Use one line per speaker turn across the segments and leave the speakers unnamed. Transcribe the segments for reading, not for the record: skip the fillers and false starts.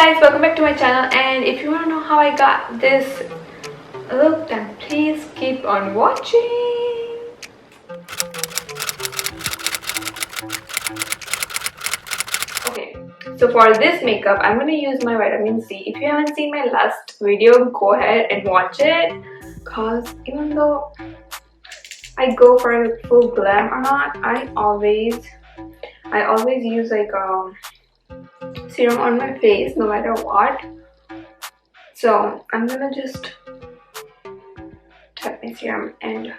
guys, welcome back to my channel, and if you want to know how I got this look, then please keep on watching. Okay, so for this makeup I'm going to use my vitamin C. If you haven't seen my last video, go ahead and watch it, because even though I go for a full glam or not, I always use like serum on my face no matter what. So I'm gonna just tap my serum and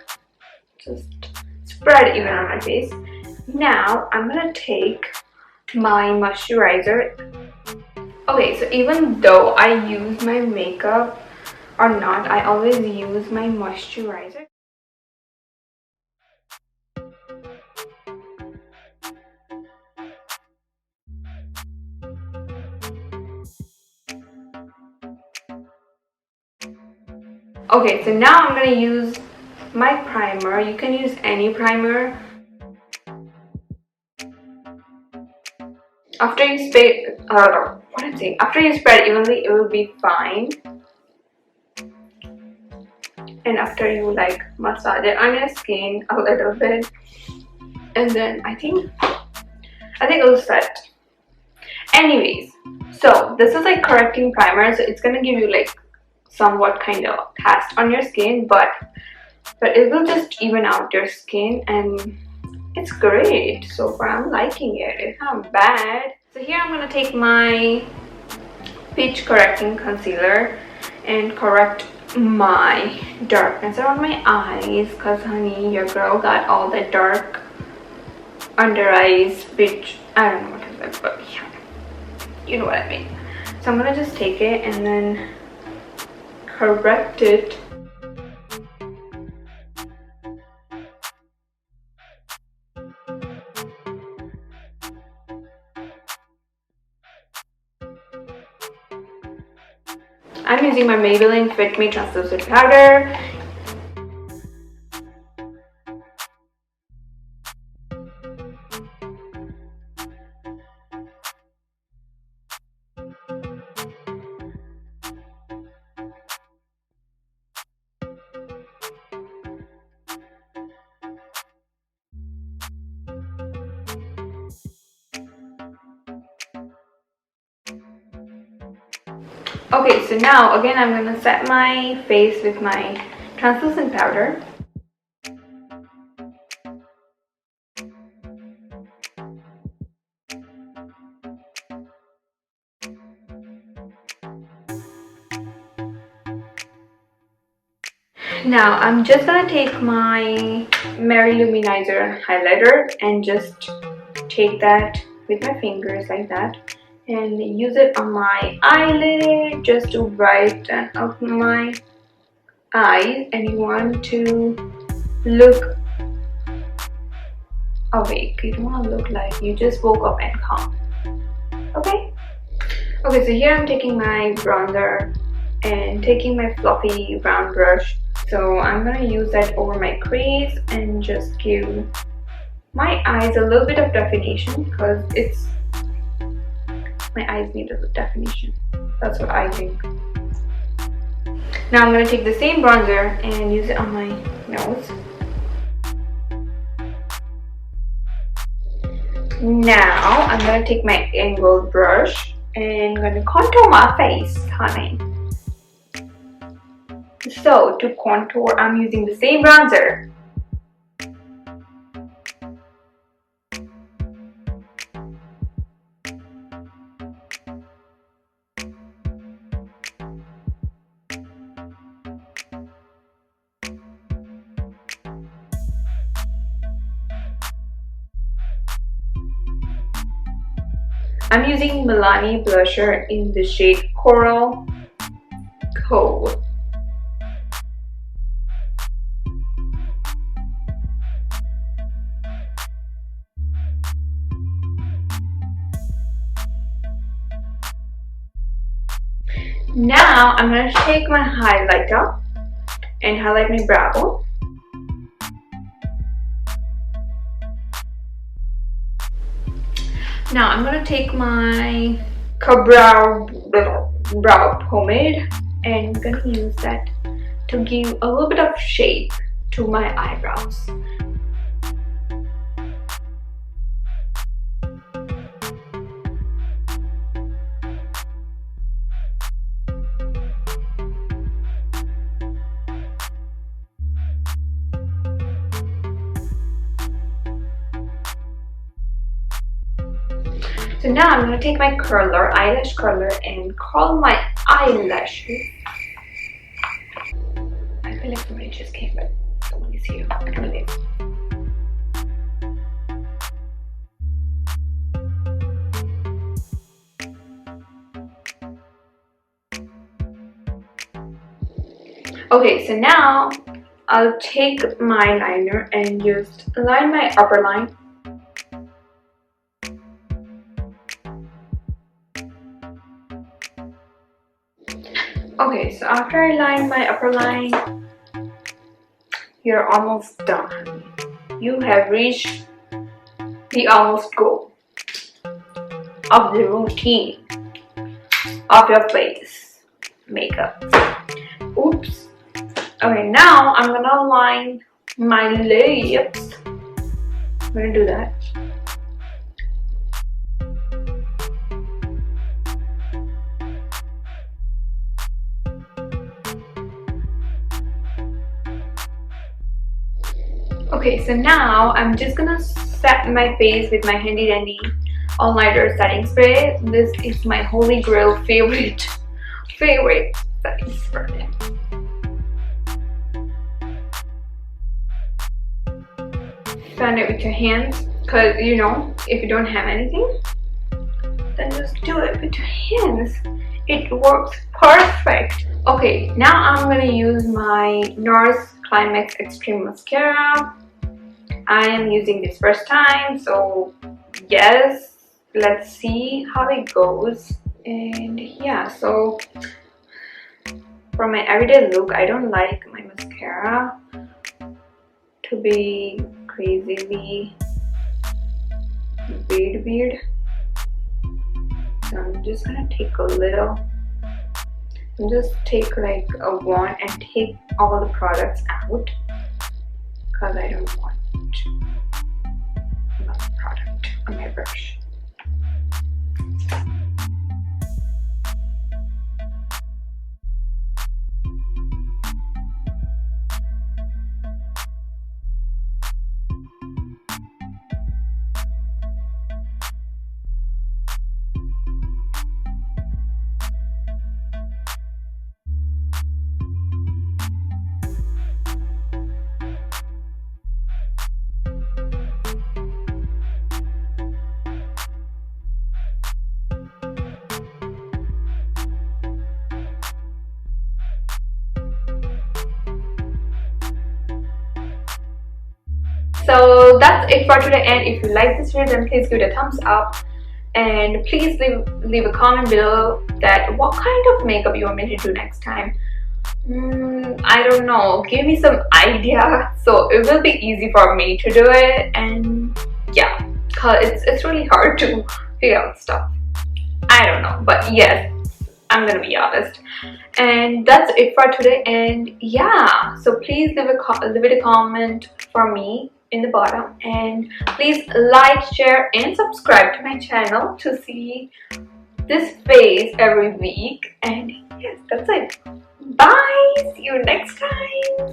just spread it even on my face. Now I'm gonna take my moisturizer. Okay, so even though I use my makeup or not, I always use my moisturizer. Okay, so now I'm gonna use my primer. You can use any primer. After you after you spread evenly, it will be fine. And after you like massage it on your skin a little bit, and then I think it'll set. Anyways, so this is like correcting primer, so it's gonna give you like somewhat kind of cast on your skin, but it will just even out your skin, and it's great. So far I'm liking it. It's not bad. So here I'm gonna take my peach correcting concealer and correct my darkness around my eyes, because honey, your girl got all the dark under eyes, which I don't know what is it, but yeah, you know what I mean. So I'm gonna just take it and then correct it. I'm using my Maybelline Fit Me Translucent powder. Okay, so now again I'm gonna set my face with my translucent powder. Now I'm just gonna take my Maryloumanizer highlighter and just take that with my fingers like that and use it on my eyelid just to brighten up my eyes. And you want to look awake. You don't want to look like you just woke up and calm. Okay, so here I'm taking my bronzer and taking my fluffy brown brush. So I'm gonna use that over my crease and just give my eyes a little bit of definition, because my eyes need a definition. That's what I think. Now I'm going to take the same bronzer and use it on my nose. Now I'm going to take my angled brush and I'm going to contour my face, honey. So to contour, I'm using the same bronzer. I'm using Milani blusher in the shade Coral Cove. Now I'm going to take my highlighter and highlight my brow bone. Now I'm going to take my brow pomade, and I'm gonna use that to give a little bit of shape to my eyebrows. So now I'm going to take my curler, eyelash curler, and curl my eyelashes. I feel like somebody just came, but someone is here. Anyways. Okay, so now I'll take my liner and just line my upper line. Okay, so after I line my upper line, you're almost done. You have reached the almost goal of the routine of your face makeup. Oops. Okay, now I'm gonna line my lips. I'm gonna do that. Okay, so now I'm just gonna set my face with my handy dandy all-nighter setting spray. This is my holy grail favorite setting spray. Fan it with your hands, because you know, if you don't have anything, then just do it with your hands. It works perfect. Okay, now I'm gonna use my Nars Extreme mascara. I am using this first time, so yes, let's see how it goes. And yeah, so for my everyday look, I don't like my mascara to be crazily weird. So I'm just gonna take a little, just take like a wand and take all the products out, because I don't want a lot of product on my brush. So that's it for today, and if you like this video, then please give it a thumbs up, and please leave a comment below that what kind of makeup you want me to do next time. I don't know, give me some idea so it will be easy for me to do it. And yeah, cause it's really hard to figure out stuff. I don't know, but yes, I'm gonna be honest. And that's it for today, and yeah, so please leave a comment for me in the bottom, and please like, share and subscribe to my channel to see this face every week. And yes, that's it. Bye, see you next time.